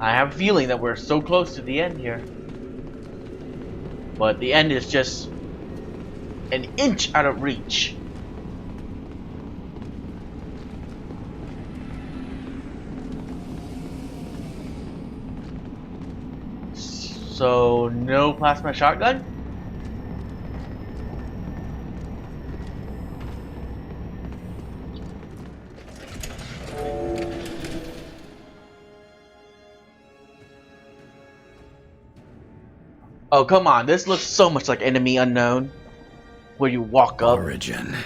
I have a feeling that we're so close to the end here. But the end is just an inch out of reach. So, no plasma shotgun? Oh, come on. This looks so much like Enemy Unknown. Where you walk up. Origin.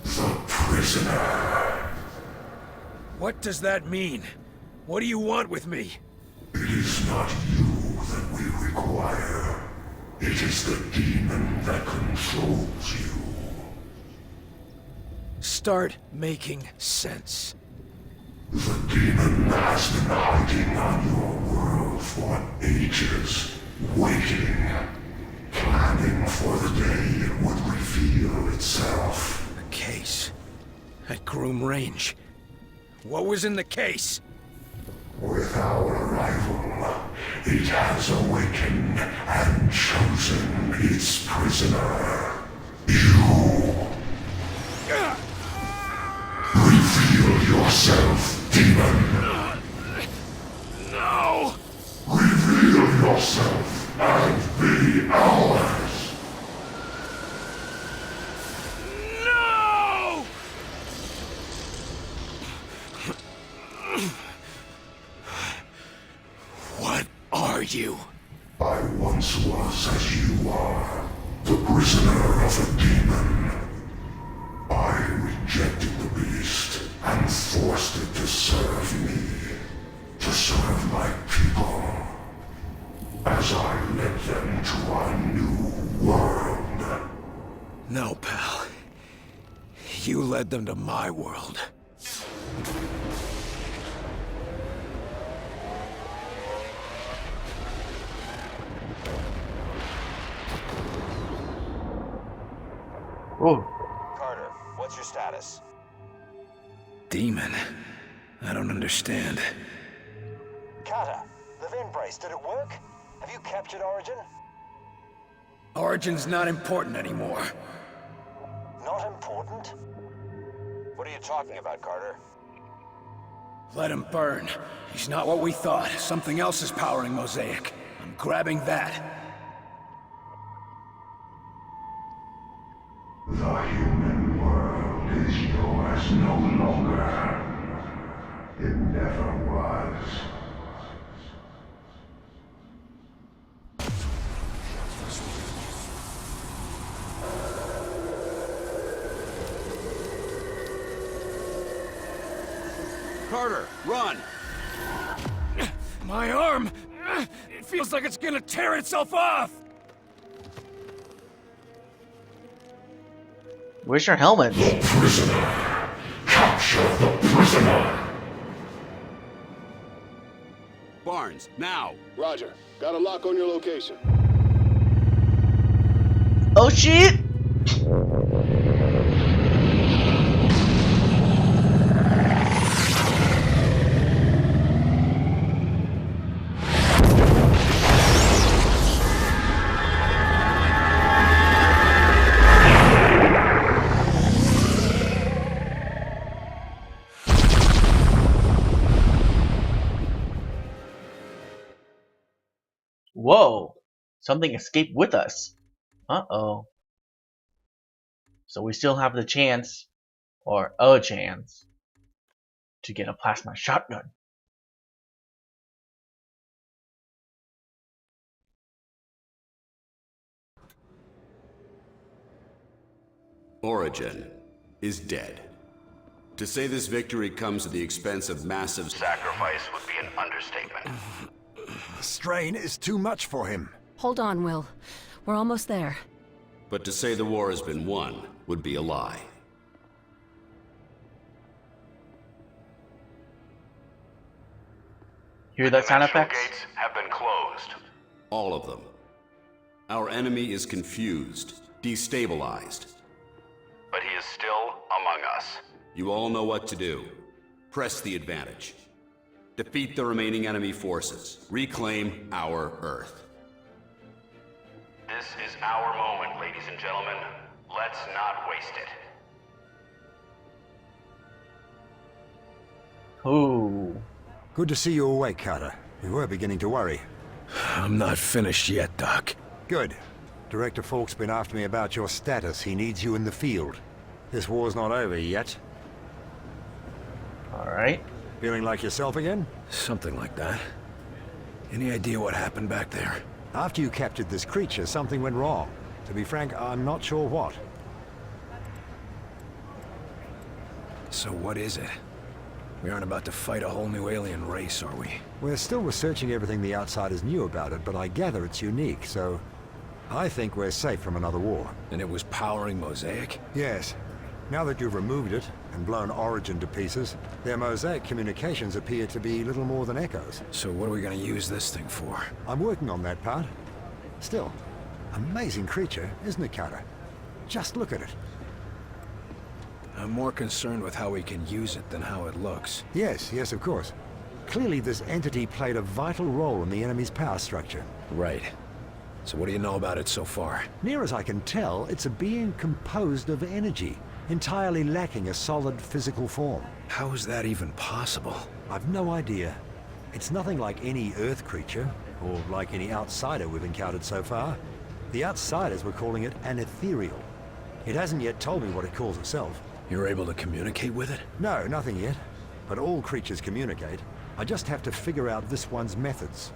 The prisoner. What does that mean? What do you want with me? It is not you that we require. It is the demon that controls you. Start making sense. The demon has been hiding on your world for ages, waiting, planning for the day it would reveal itself. A case. At Groom Range. What was in the case? With our arrival, it has awakened and chosen its prisoner. You. Reveal yourself, demon. No! Reveal yourself and be ours. No! What are you? I once was as you are, the prisoner of a demon. I rejected the beast and forced it to serve me, to serve my people, as I led them to a new world. No, pal. You led them to my world. Oh. Carter, what's your status? Demon. I don't understand. Carter, the vent brace, did it work? Have you captured Origin? Origin's not important anymore. Not important? What are you talking about, Carter? Let him burn. He's not what we thought. Something else is powering Mosaic. I'm grabbing that. The human world is yours no longer. It never was. Carter, run! My arm! It feels like it's gonna tear itself off! Where's your helmet? The prisoner! Capture the prisoner! Barnes, now! Roger. Got a lock on your location. Oh shit! Whoa! Something escaped with us. Uh-oh. So we still have the chance, or a chance, to get a plasma shotgun. Origin is dead. To say this victory comes at the expense of massive Sacrifice would be an understatement. The strain is too much for him. Hold on, Will. We're almost there. But to say the war has been won would be a lie. Hear that sound effect? Gates have been closed. All of them. Our enemy is confused, destabilized. But he is still among us. You all know what to do. Press the advantage. Defeat the remaining enemy forces. Reclaim our Earth. This is our moment, ladies and gentlemen. Let's not waste it. Ooh. Good to see you awake, Carter. We were beginning to worry. I'm not finished yet, Doc. Good. Director Falk's been after me about your status. He needs you in the field. This war's not over yet. Alright. Feeling like yourself again? Something like that. Any idea what happened back there? After you captured this creature, something went wrong. To be frank, I'm not sure what. So what is it? We aren't about to fight a whole new alien race, are we? We're still researching everything the Outsiders knew about it, but I gather it's unique, so I think we're safe from another war. And it was powering Mosaic? Yes. Now that you've removed it and blown Origin to pieces, their Mosaic communications appear to be little more than echoes. So what are we gonna use this thing for? I'm working on that part. Still, amazing creature, isn't it, Carter? Just look at it. I'm more concerned with how we can use it than how it looks. Yes, of course. Clearly this entity played a vital role in the enemy's power structure. Right. So what do you know about it so far? Near as I can tell, it's a being composed of energy, entirely lacking a solid physical form. How is that even possible? I've no idea. It's nothing like any Earth creature, or like any outsider we've encountered so far. The Outsiders were calling it an ethereal. It hasn't yet told me what it calls itself. You're able to communicate with it? No, nothing yet. But all creatures communicate. I just have to figure out this one's methods.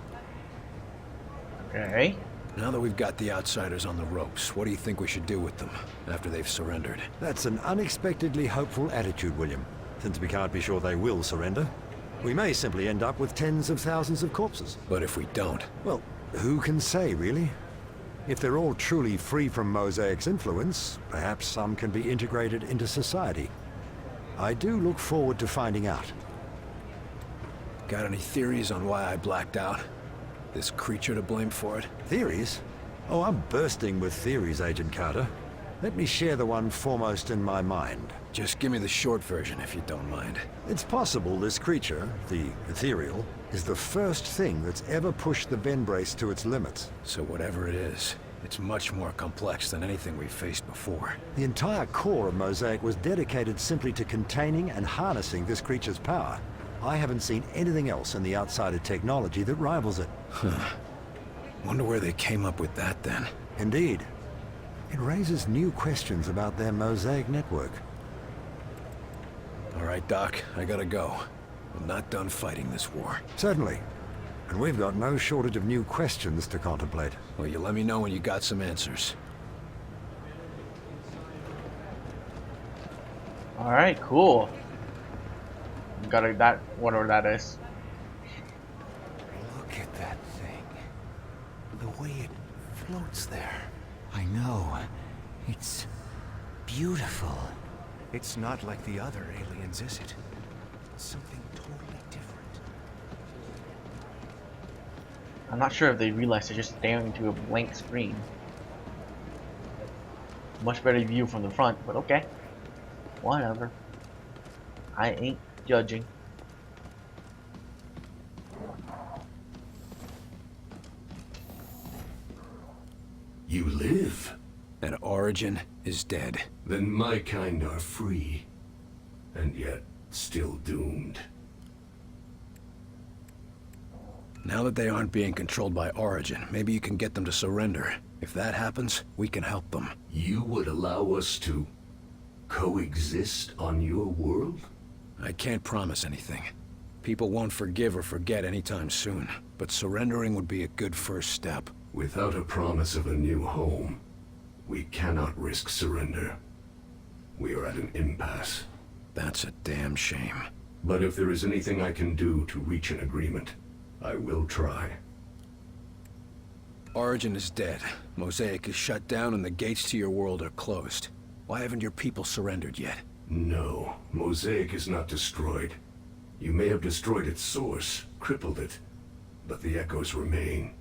Okay. Now that we've got the Outsiders on the ropes, what do you think we should do with them after they've surrendered? That's an unexpectedly hopeful attitude, William. Since we can't be sure they will surrender. We may simply end up with tens of thousands of corpses. But if we don't? Well, who can say, really? If they're all truly free from Mosaic's influence, perhaps some can be integrated into society. I do look forward to finding out. Got any theories on why I blacked out? This creature to blame for it? Theories? Oh, I'm bursting with theories, Agent Carter. Let me share the one foremost in my mind. Just give me the short version, if you don't mind. It's possible this creature, the ethereal, is the first thing that's ever pushed the Venbrace to its limits. So whatever it is, it's much more complex than anything we've faced before. The entire core of Mosaic was dedicated simply to containing and harnessing this creature's power. I haven't seen anything else in the Outsider technology that rivals it. Huh. Wonder where they came up with that then. Indeed. It raises new questions about their Mosaic network. All right, Doc, I gotta go. I'm not done fighting this war. Certainly. And we've got no shortage of new questions to contemplate. Well, you let me know when you got some answers. Alright, cool. Got that, whatever that is. Look at that thing. The way it floats there. I know. It's beautiful. It's not like the other aliens, is it? It's something totally different. I'm not sure if they realize they're just staring into a blank screen. Much better view from the front, but okay. Whatever. I ain't judging. You live? And Origin is dead. Then my kind are free. And yet, still doomed. Now that they aren't being controlled by Origin, maybe you can get them to surrender. If that happens, we can help them. You would allow us to coexist on your world? I can't promise anything. People won't forgive or forget anytime soon, but surrendering would be a good first step. Without a promise of a new home, we cannot risk surrender. We are at an impasse. That's a damn shame. But if there is anything I can do to reach an agreement, I will try. Origin is dead. Mosaic is shut down and the gates to your world are closed. Why haven't your people surrendered yet? No, Mosaic is not destroyed. You may have destroyed its source, crippled it, but the echoes remain.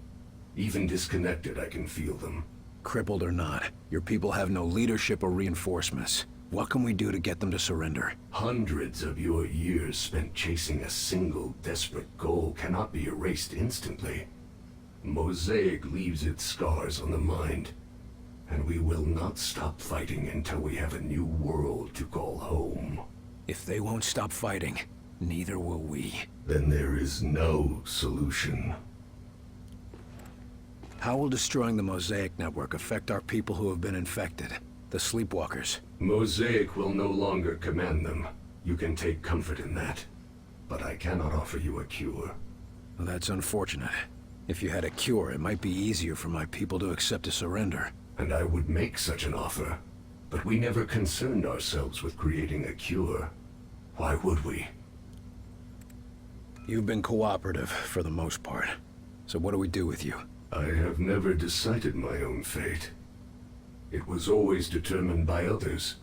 Even disconnected, I can feel them. Crippled or not, your people have no leadership or reinforcements. What can we do to get them to surrender? Hundreds of your years spent chasing a single desperate goal cannot be erased instantly. Mosaic leaves its scars on the mind, and we will not stop fighting until we have a new world to call home. If they won't stop fighting, neither will we. Then there is no solution. How will destroying the Mosaic network affect our people who have been infected? The Sleepwalkers. Mosaic will no longer command them. You can take comfort in that. But I cannot offer you a cure. Well, that's unfortunate. If you had a cure, it might be easier for my people to accept a surrender. And I would make such an offer. But we never concerned ourselves with creating a cure. Why would we? You've been cooperative, for the most part. So what do we do with you? I have never decided my own fate. It was always determined by others.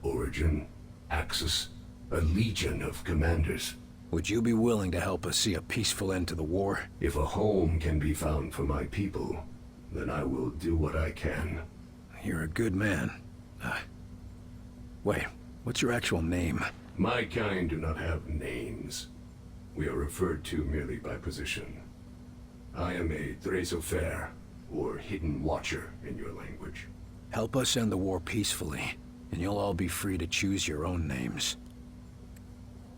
Origin, Axis, a legion of commanders. Would you be willing to help us see a peaceful end to the war? If a home can be found for my people, then I will do what I can. You're a good man. Wait, what's your actual name? My kind do not have names. We are referred to merely by position. I am a Thrasofair, or Hidden Watcher in your language. Help us end the war peacefully, and you'll all be free to choose your own names.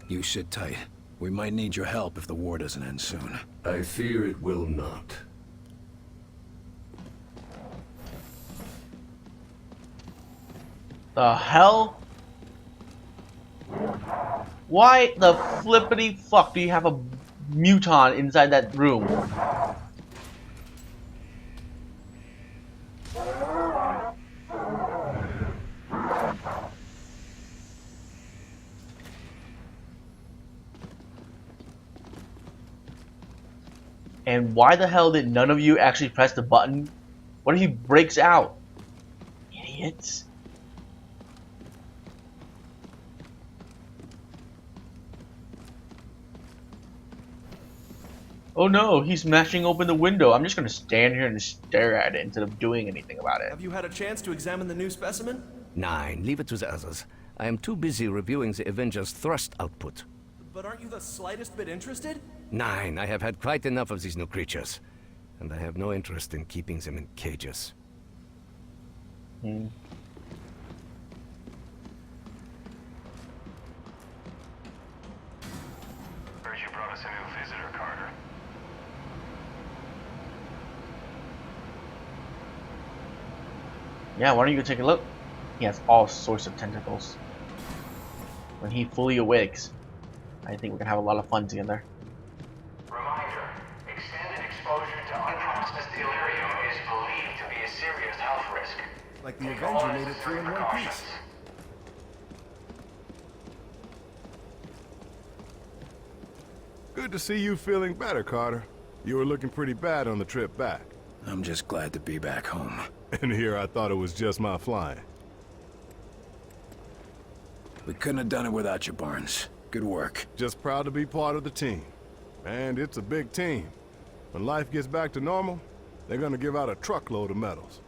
You sit tight. We might need your help if the war doesn't end soon. I fear it will not. The hell? Why the flippity fuck do you have a muton inside that room? And why the hell did none of you actually press the button? What if he breaks out? Idiots. Oh no, he's smashing open the window. I'm just gonna stand here and stare at it instead of doing anything about it. Have you had a chance to examine the new specimen? 9. Leave it to the others. I am too busy reviewing the Avengers' thrust output. But aren't you the slightest bit interested? 9. I have had quite enough of these new creatures. And I have no interest in keeping them in cages. Hmm. Heard you brought us a new visitor, Carter. Yeah, why don't you go take a look? He has all sorts of tentacles. When he fully awakes, I think we can have a lot of fun together. Reminder, extended exposure to unprocessed delirium is believed to be a serious health risk. Like the Take all Avenger made it through in necessary one precautions. piece. Good to see you feeling better, Carter. You were looking pretty bad on the trip back. I'm just glad to be back home. And here I thought it was just my flying. We couldn't have done it without you, Barnes. Good work. Just proud to be part of the team. And it's a big team. When life gets back to normal, they're gonna give out a truckload of medals.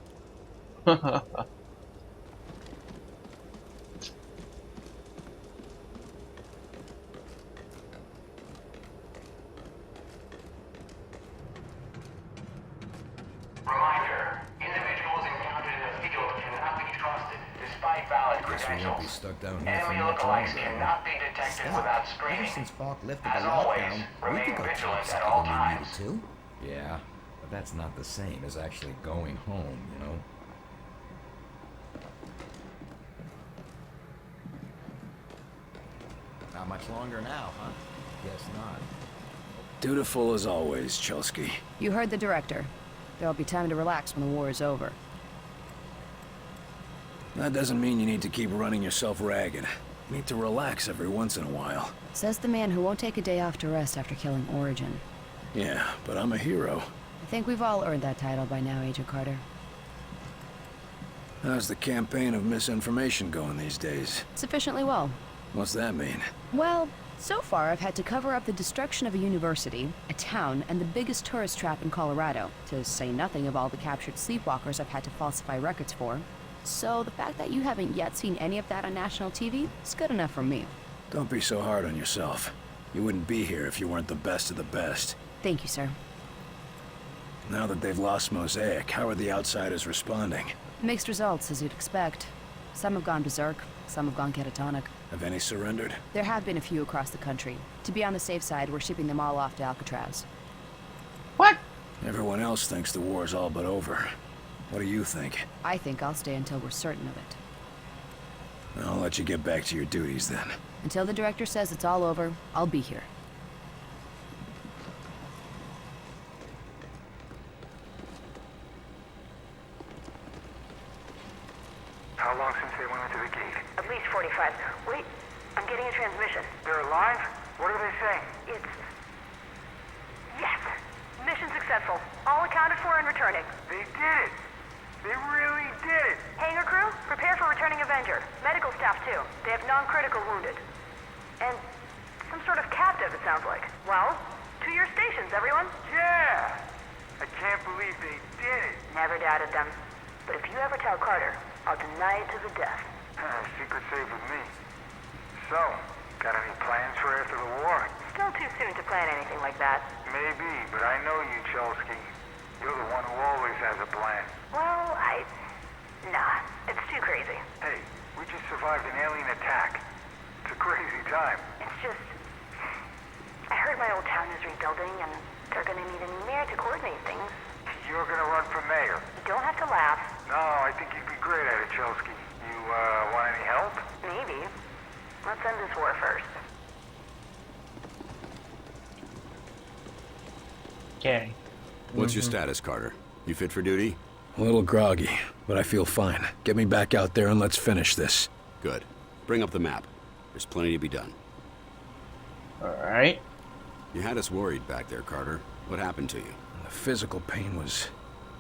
Reminder, individuals encountered in the field cannot be trusted despite valid Guess we won't be credentials. stuck down here for Enemy much lookalikes longer. cannot be detected without screening. Ever since Falk lifted As the always, lockdown, we remain could go vigilant top at all second when we times. needed to. Yeah, but that's not the same as actually going home, you know? Not much longer now, huh? Guess not. Dutiful as always, Chelsky. You heard the director. There'll be time to relax when the war is over. That doesn't mean you need to keep running yourself ragged. You need to relax every once in a while. Says the man who won't take a day off to rest after killing Origin. Yeah, but I'm a hero. I think we've all earned that title by now, Agent Carter. How's the campaign of misinformation going these days? Sufficiently well. What's that mean? Well, so far I've had to cover up the destruction of a university, a town, and the biggest tourist trap in Colorado, to say nothing of all the captured sleepwalkers I've had to falsify records for. So the fact that you haven't yet seen any of that on national TV is good enough for me. Don't be so hard on yourself. You wouldn't be here if you weren't the best of the best. Thank you, sir. Now that they've lost Mosaic, how are the outsiders responding? Mixed results, as you'd expect. Some have gone berserk, some have gone catatonic. Have any surrendered? There have been a few across the country. To be on the safe side, we're shipping them all off to Alcatraz. What? Everyone else thinks the war's all but over. What do you think? I think I'll stay until we're certain of it. I'll let you get back to your duties then. Until the director says it's all over, I'll be here. How long since they went into the gate? At least 45. Wait, I'm getting a transmission. They're alive? What are they saying? It's... Yes! Mission successful. All accounted for and returning. They did it! They really did it! Hangar crew, prepare for returning Avenger. Medical staff too. They have non-critical wounded. And some sort of captive, it sounds like. Well, to your stations, everyone. Yeah! I can't believe they did it! Never doubted them. But if you ever tell Carter, I'll deny it to the death. Secret safe with me. So, got any plans for after the war? Still too soon to plan anything like that. Maybe, but I know you, Chelsky. You're the one who always has a plan. Well, Nah, it's too crazy. Hey, we just survived an alien attack. It's a crazy time. It's just... I heard my old town is rebuilding, and they're gonna need a new mayor to coordinate things. You're gonna run for mayor. You don't have to laugh. No, I think you'd be great at it, Chelsky. You, want any help? Maybe. Let's end this war first. Okay. What's your status, Carter? You fit for duty? A little groggy, but I feel fine. Get me back out there and let's finish this. Good. Bring up the map. There's plenty to be done. Alright. You had us worried back there, Carter. What happened to you? The physical pain was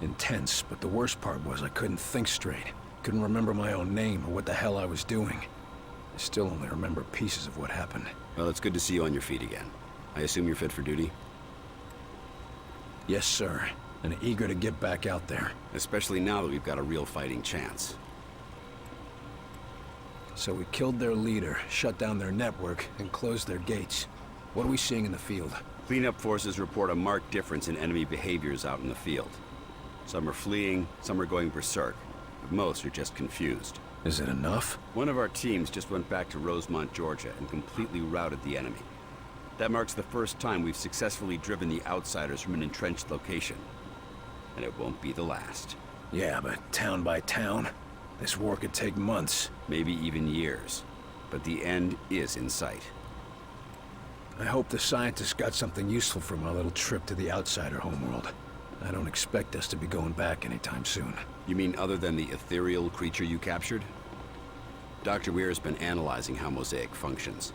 intense, but the worst part was I couldn't think straight. Couldn't remember my own name or what the hell I was doing. I still only remember pieces of what happened. Well, it's good to see you on your feet again. I assume you're fit for duty? Yes, sir. And eager to get back out there. Especially now that we've got a real fighting chance. So we killed their leader, shut down their network, and closed their gates. What are we seeing in the field? Cleanup forces report a marked difference in enemy behaviors out in the field. Some are fleeing, some are going berserk, but most are just confused. Is it enough? One of our teams just went back to Rosemont, Georgia, and completely routed the enemy. That marks the first time we've successfully driven the outsiders from an entrenched location. And it won't be the last. Yeah, but town by town, this war could take months. Maybe even years. But the end is in sight. I hope the scientists got something useful from our little trip to the outsider homeworld. I don't expect us to be going back anytime soon. You mean other than the ethereal creature you captured? Dr. Weir's been analyzing how Mosaic functions.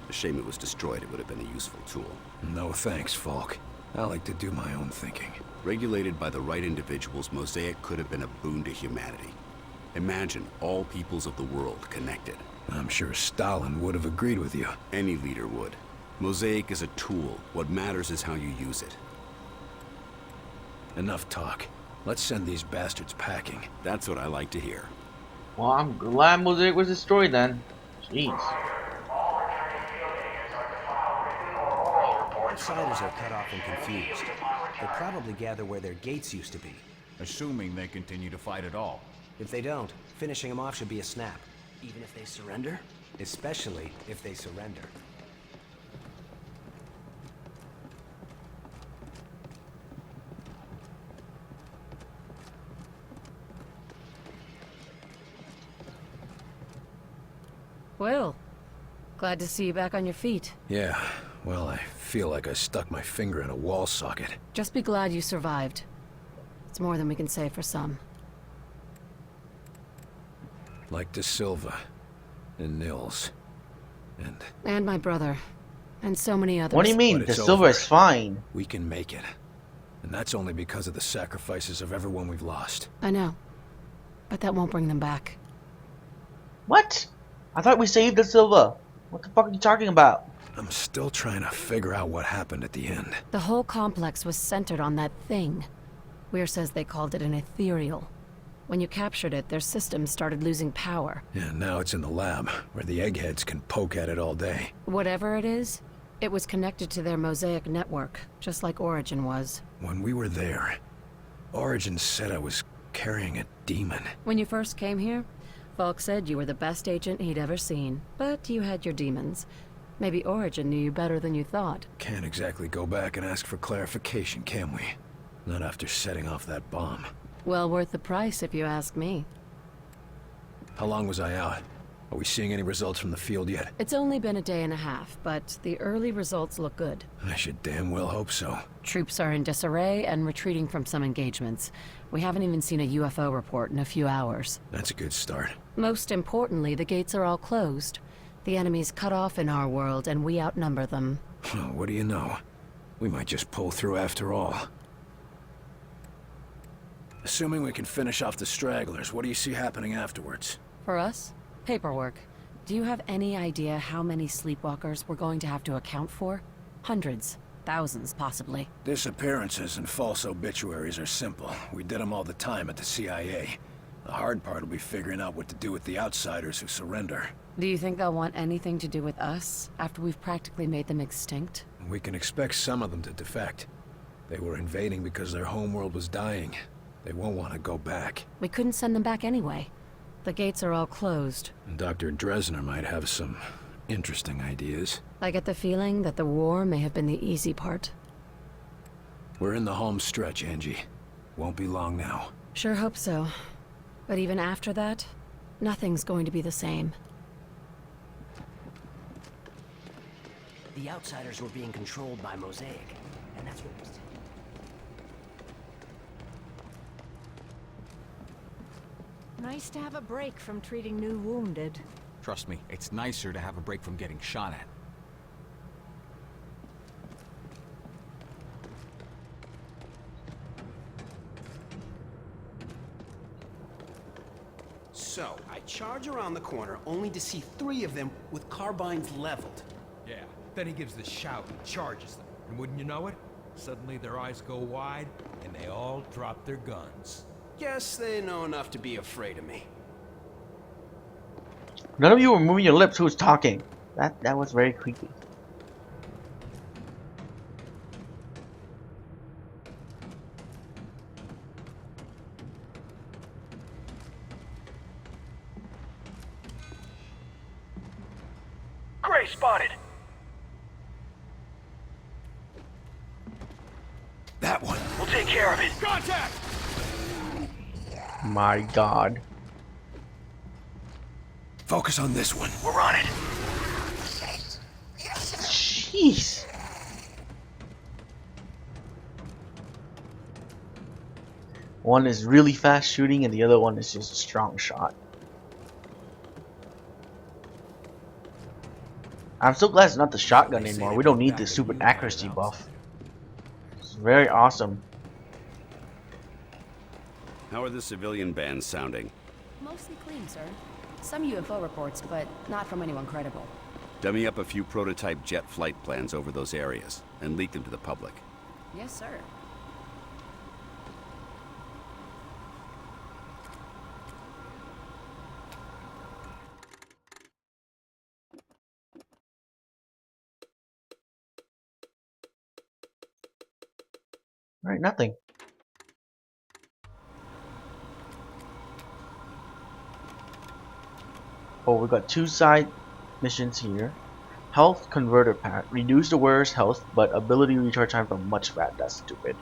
A shame it was destroyed. It would have been a useful tool. No thanks, Falk. I like to do my own thinking. Regulated by the right individuals, Mosaic could have been a boon to humanity. Imagine all peoples of the world connected. I'm sure Stalin would have agreed with you. Any leader would. Mosaic is a tool. What matters is how you use it. Enough talk. Let's send these bastards packing. That's what I like to hear. Well, I'm glad Mosaic was destroyed then. Jeez. Outsiders are cut off and confused. They'll probably gather where their gates used to be. Assuming they continue to fight at all. If they don't, finishing them off should be a snap. Even if they surrender? Especially if they surrender. Well, glad to see you back on your feet. Yeah, well, I feel like I stuck my finger in a wall socket. Just be glad you survived. It's more than we can say for some. Like De Silva, and Nils, And my brother. And so many others. What do you mean? De Silva is fine. We can make it. And that's only because of the sacrifices of everyone we've lost. I know. But that won't bring them back. What? I thought we saved De Silva. What the fuck are you talking about? I'm still trying to figure out what happened at the end. The whole complex was centered on that thing. Weir says they called it an ethereal. When you captured it, their systems started losing power. Yeah, now it's in the lab, where the eggheads can poke at it all day. Whatever it is, it was connected to their Mosaic network, just like Origin was. When we were there, Origin said I was carrying a demon. When you first came here, Falk said you were the best agent he'd ever seen, but you had your demons. Maybe Origin knew you better than you thought. Can't exactly go back and ask for clarification, can we? Not after setting off that bomb. Well worth the price, if you ask me. How long was I out? Are we seeing any results from the field yet? It's only been a day and a half, but the early results look good. I should damn well hope so. Troops are in disarray and retreating from some engagements. We haven't even seen a UFO report in a few hours. That's a good start. Most importantly, the gates are all closed. The enemy's cut off in our world, and we outnumber them. Well, what do you know? We might just pull through after all. Assuming we can finish off the stragglers, what do you see happening afterwards? For us? Paperwork. Do you have any idea how many sleepwalkers we're going to have to account for? Hundreds. Thousands, possibly. Disappearances and false obituaries are simple. We did them all the time at the CIA. The hard part will be figuring out what to do with the outsiders who surrender. Do you think they'll want anything to do with us, after we've practically made them extinct? We can expect some of them to defect. They were invading because their homeworld was dying. They won't want to go back. We couldn't send them back anyway. The gates are all closed. And Dr. Dresner might have some interesting ideas. I get the feeling that the war may have been the easy part. We're in the home stretch, Angie. Won't be long now. Sure hope so. But even after that, nothing's going to be the same. The outsiders were being controlled by Mosaic, and that's what was... Nice to have a break from treating new wounded. Trust me, it's nicer to have a break from getting shot at. So, I charge around the corner only to see 3 of them with carbines leveled. Yeah, then he gives the shout and charges them. And wouldn't you know it? Suddenly their eyes go wide, and they all drop their guns. Guess they know enough to be afraid of me. None of you were moving your lips. Who was talking? That was very creepy. Gray spotted. That one. We'll take care of it. Contact! My God. Focus on this one. We're on it. Jeez. One is really fast shooting and the other one is just a strong shot. I'm so glad it's not the shotgun anymore. We don't need the super accuracy buff. It's very awesome. How are the civilian bands sounding? Mostly clean, sir. Some UFO reports, but not from anyone credible. Dummy up a few prototype jet flight plans over those areas and leak them to the public. Yes, sir. Alright, nothing. Oh, we got 2 side missions here. Health converter pack. Reduce the wearer's health, but ability recharge time from much fat. That's stupid.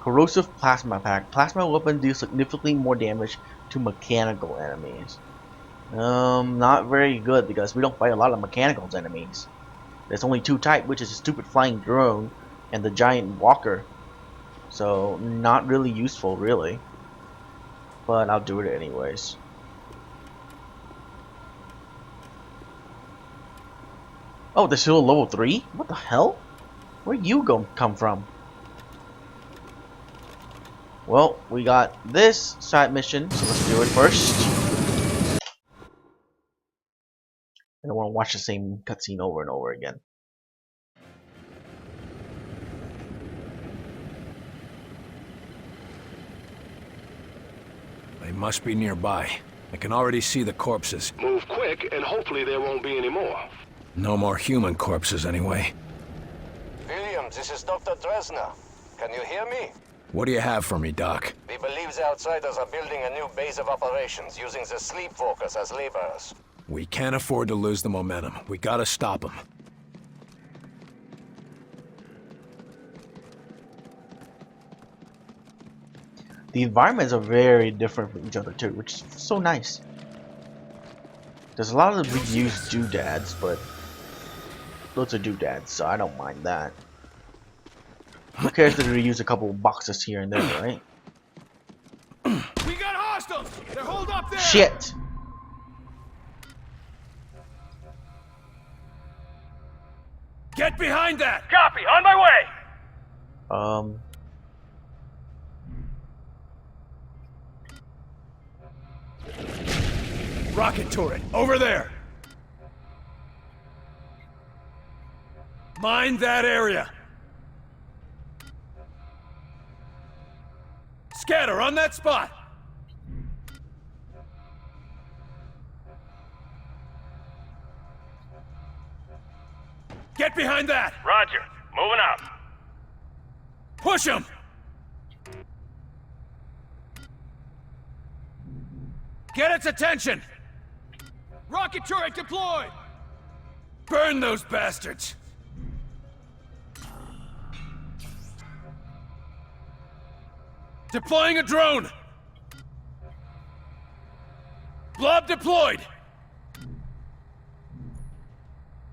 Corrosive plasma pack. Plasma weapons deal significantly more damage to mechanical enemies. Not very good because we don't fight a lot of mechanical enemies. There's only 2 types, which is a stupid flying drone and the giant walker. So not really useful, really. But I'll do it anyways. Oh, there's still a level 3? What the hell? Where'd you come from? Well, we got this side mission, so let's do it first. I'll watch the same cutscene over and over again. They must be nearby. I can already see the corpses. Move quick, and hopefully there won't be any more. No more human corpses, anyway. William, this is Dr. Dresner. Can you hear me? What do you have for me, Doc? We believe the Outsiders are building a new base of operations, using the Sleepwalkers as laborers. We can't afford to lose the momentum. We gotta stop them. The environments are very different from each other too, which is so nice. There's a lot of reused doodads, but those are doodads, so I don't mind that. Who cares to reuse a couple of boxes here and there, right? We got hostiles! They're holed up there! Shit! Get behind that! Copy, on my way! Rocket turret, over there! Mind that area! Scatter on that spot! Get behind that! Roger. Moving out. Push him! Get its attention! Rocket turret deployed! Burn those bastards! Deploying a drone! Blob deployed!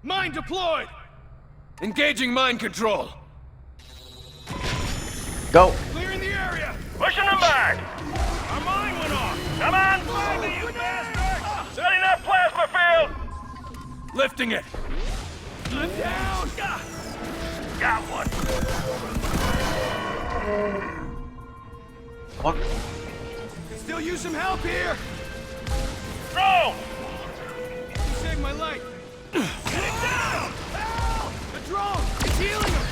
Mine deployed! Engaging mine control! Go! Clearing the area! Pushing them back! Our mine went off! Come on, fly me, you bastard! Setting up plasma field! Lifting it! I'm down! Got one! What? Can still use some help here! Go! You saved my life! Get it down! Help! The drone! It's healing him!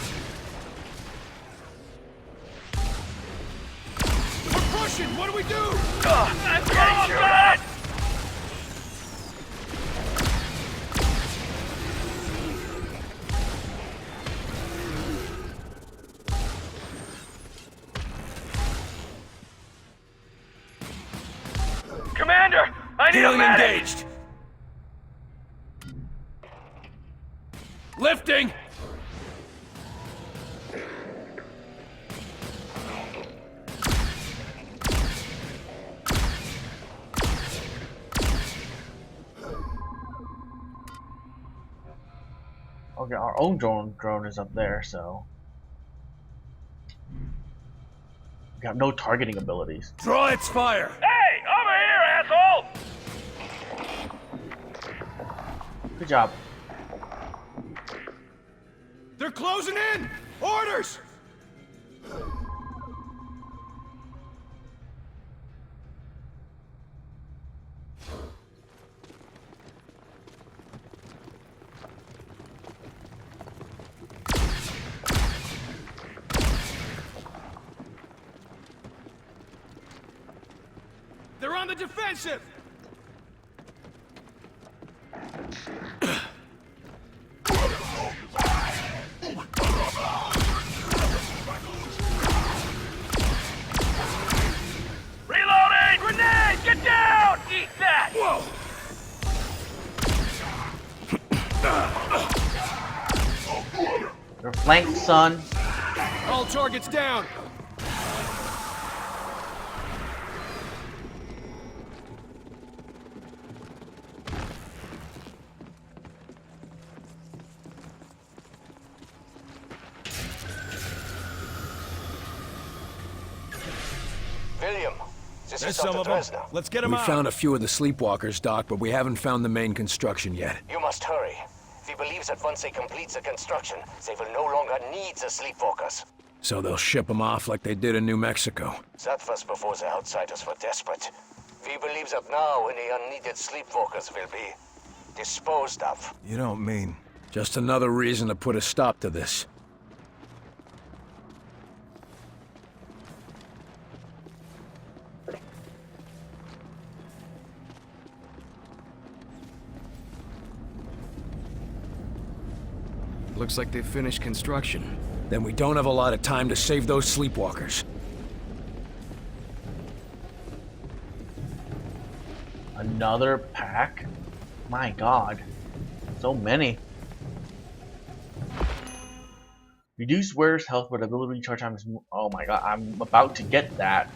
We're pushing! What do we do? I'm getting shot! Commander! I need Healing a medic! engaged! Lifting! Okay, our own drone is up there, so we got no targeting abilities. Draw its fire! Hey! Over here, asshole! Good job. They're closing in! Orders! They're on the defensive! Reloading! Grenade! Get down! Eat that! Whoa! You're flanked, son. All targets down! William, this There's is some Dr. of them. Dresner. Let's get them We out. found a few of the sleepwalkers, Doc, but we haven't found the main construction yet. You must hurry. We believe that once they complete the construction, they will no longer need the Sleepwalkers. So they'll ship them off like they did in New Mexico. That was before the Outsiders were desperate. We believe that now any unneeded Sleepwalkers will be. disposed of. You don't mean... Just another reason to put a stop to this. Looks like they've finished construction. Then we don't have a lot of time to save those sleepwalkers. Another pack? My god. So many. Reduce wearer's health with ability recharge time is... Oh my god, I'm about to get that.